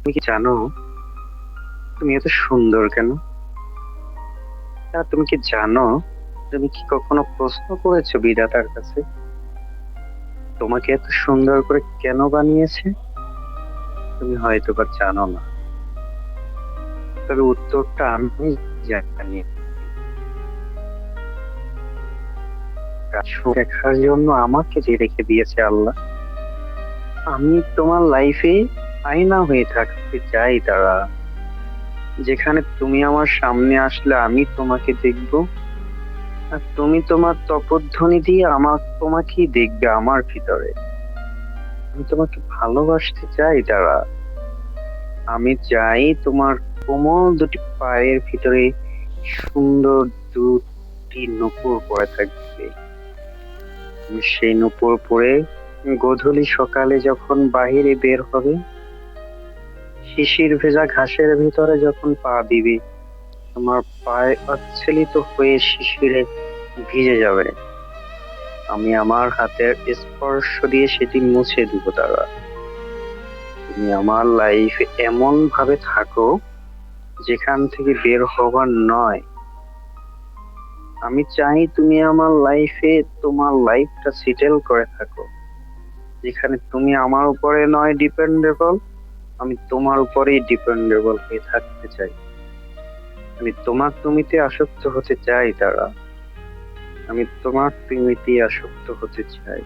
তুমি কি জানো তুমি এত সুন্দর কেন? আর তুমি কি জানো, তুমি কি কখনো প্রশ্ন করেছো বিধাতার কাছে তোমাকে এত সুন্দর করে কেন বানিয়েছে? তুমি হয়তো বা জানো না, তবে উত্তরটা আমি জানি। দেখার জন্য আমাকে যে রেখে দিয়েছে আল্লাহ। আমি তোমার লাইফে আয়না হয়ে থাকতে চাই তারা, যেখানে তুমি আমার সামনে আসলে আমি তোমাকে দেখবো, আর তুমি তোমার তপধ্বনি দিয়ে তোমাকেই দেখবে আমার ভিতরে। আমি তোমাকে ভালোবাসতে চাই তারা। আমি চাই তোমার কোমল দুটি পায়ের ভিতরে সুন্দর দুটি নূপুর পড়ে থাকবে। তুমি সেই নূপুর পরে গোধূলি সকালে যখন বাহিরে বের হবে, শিশির ভেজা ঘাসের ভিতরে যখন পা দিবে, তোমার পায়ে অচ্ছলিত হয়ে শিশিরে ভিজে যাবে। আমি আমার হাতের স্পর্শ দিয়ে সেটি মুছে দিব তারা। তুমি আমার লাইফে এমন ভাবে থাকো যেখান থেকে বের হবার নয়। আমি চাই তুমি আমার লাইফে তোমার লাইফটা সেটেল করে থাকো, যেখানে তুমি আমার উপরে নয় ডিপেন্ডেবল, আমি তোমার উপরেই ডিপেন্ডেবল হয়ে থাকতে চাই। আমি তোমার তুমিতে আসক্ত হতে চাই তারা। আমি তোমার তুমিতে আসক্ত হতে চাই।